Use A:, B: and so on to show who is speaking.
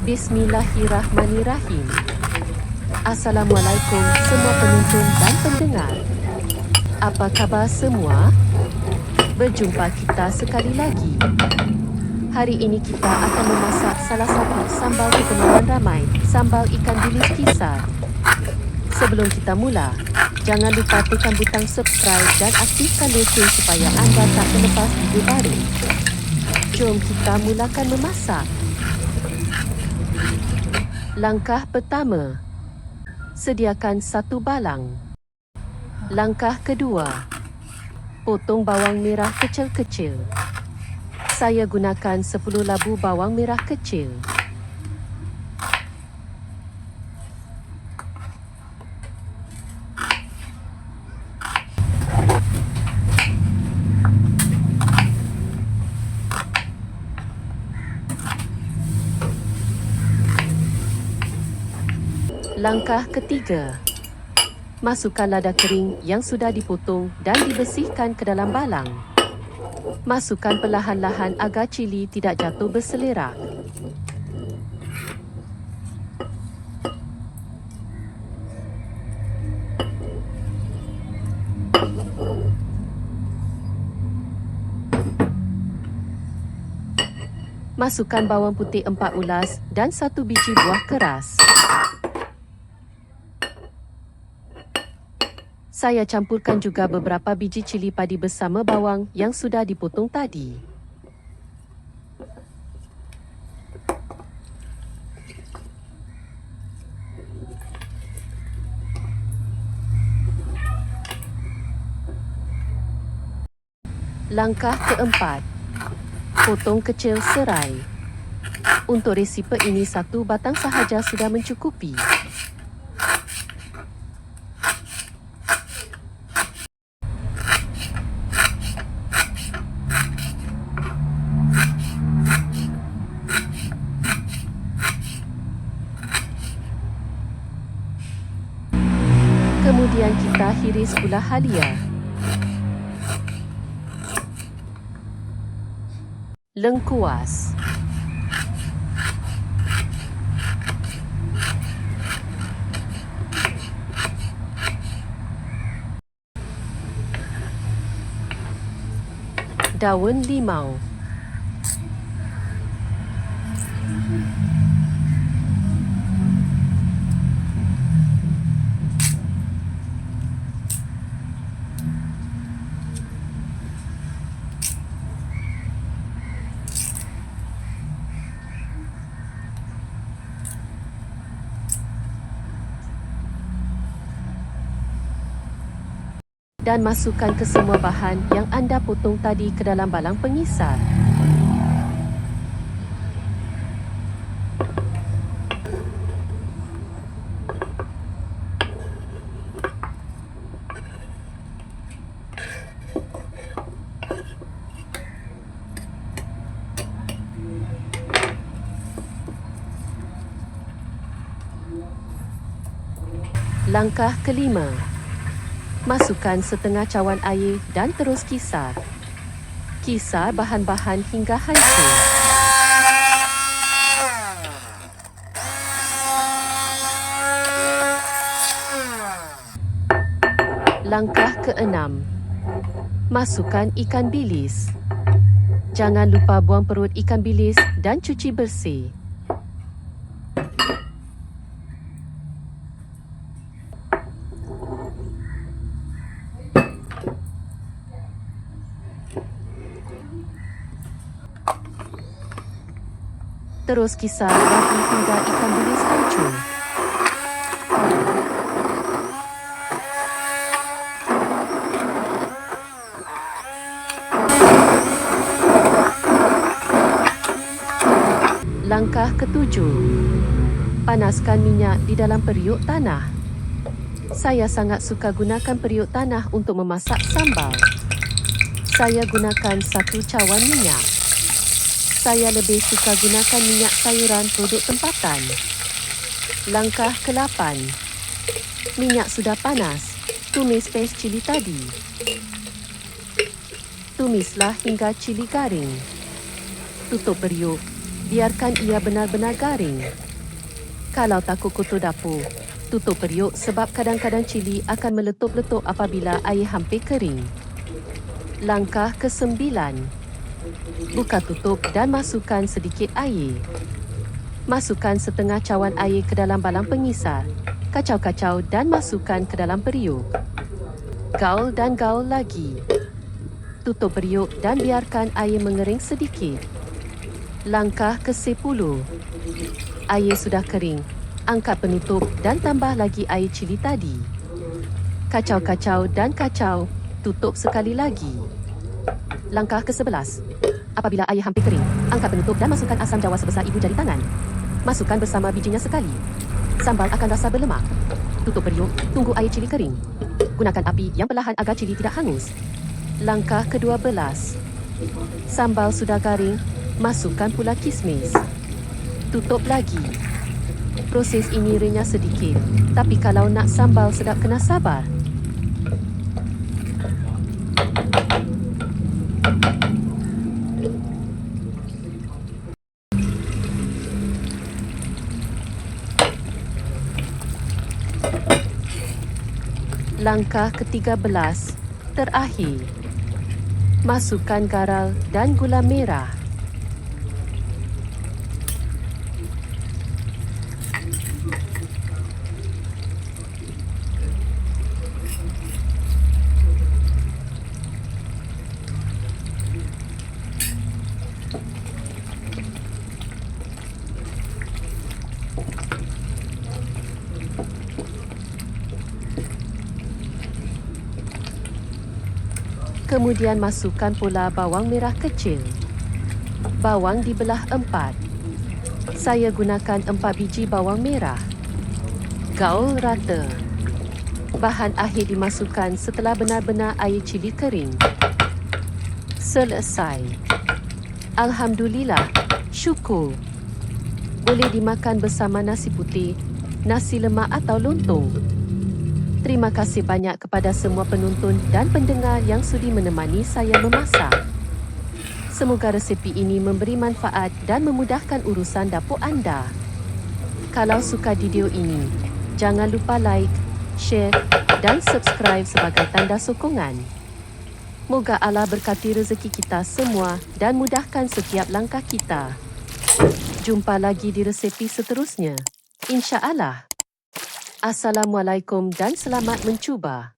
A: Bismillahirrahmanirrahim. Assalamualaikum semua penonton dan pendengar. Apa khabar semua? Berjumpa kita sekali lagi. Hari ini kita akan memasak salah satu sambal kegemaran ramai, sambal ikan bilis kisar. Sebelum kita mula, jangan lupa tekan butang subscribe dan aktifkan lesen supaya anda tak terlepas video baru. Jom kita mulakan memasak. Langkah pertama, sediakan satu balang. Langkah kedua, potong bawang merah kecil-kecil. Saya gunakan 10 labu bawang merah kecil. Langkah ketiga, masukkan lada kering yang sudah dipotong dan dibersihkan ke dalam balang. Masukkan perlahan-lahan agar cili tidak jatuh berselerak. Masukkan bawang putih 4 ulas dan 1 biji buah keras. Saya campurkan juga beberapa biji cili padi bersama bawang yang sudah dipotong tadi. Langkah keempat, potong kecil serai. Untuk resipi ini 1 batang sahaja sudah mencukupi. Kemudian kita hiris gula halia, lengkuas, daun limau, dan masukkan ke semua bahan yang anda potong tadi ke dalam balang pengisar. Langkah kelima, masukkan setengah cawan air dan terus kisar. Kisar bahan-bahan hingga hancur. Langkah keenam, masukkan ikan bilis. Jangan lupa buang perut ikan bilis dan cuci bersih. Terus kisar lagi hingga ikan bilis hancur. Langkah ketujuh, panaskan minyak di dalam periuk tanah. Saya sangat suka gunakan periuk tanah untuk memasak sambal. Saya gunakan 1 cawan minyak. Saya lebih suka gunakan minyak sayuran produk tempatan. Langkah ke-8, minyak sudah panas. Tumis pes cili tadi. Tumislah hingga cili garing. Tutup periuk Biarkan ia benar-benar garing. Kalau takut kotor dapur, tutup periuk sebab kadang-kadang cili akan meletup-letup apabila air hampir kering. Langkah ke-9. Buka tutup dan masukkan sedikit air. Masukkan setengah cawan air ke dalam balang pengisar. Kacau-kacau dan masukkan ke dalam periuk. Gaul dan gaul lagi. Tutup periuk dan biarkan air mengering sedikit. Langkah ke-10. Air sudah kering. Angkat penutup dan tambah lagi air cili tadi. Kacau-kacau dan kacau. Tutup sekali lagi. Langkah ke-11. Apabila air hampir kering, angkat penutup dan masukkan asam jawa sebesar ibu jari tangan. Masukkan bersama bijinya sekali. Sambal akan rasa berlemak. Tutup periuk, tunggu air cili kering. Gunakan api yang perlahan agar cili tidak hangus. Langkah ke-12. Sambal sudah garing, masukkan pula kismis. Tutup lagi. Proses ini renyah sedikit, tapi kalau nak sambal sedap kena sabar. Langkah ke-13. Terakhir. Masukkan garam dan gula merah. Kemudian masukkan pula bawang merah kecil. Bawang dibelah 4. Saya gunakan 4 biji bawang merah. Gaul rata. Bahan akhir dimasukkan setelah benar-benar air cili kering. Selesai. Alhamdulillah. Syukur. Boleh dimakan bersama nasi putih, nasi lemak atau lontong. Terima kasih banyak kepada semua penonton dan pendengar yang sudi menemani saya memasak. Semoga resepi ini memberi manfaat dan memudahkan urusan dapur anda. Kalau suka video ini, jangan lupa like, share dan subscribe sebagai tanda sokongan. Moga Allah berkati rezeki kita semua dan mudahkan setiap langkah kita. Jumpa lagi di resepi seterusnya. InsyaAllah. Assalamualaikum dan selamat mencuba.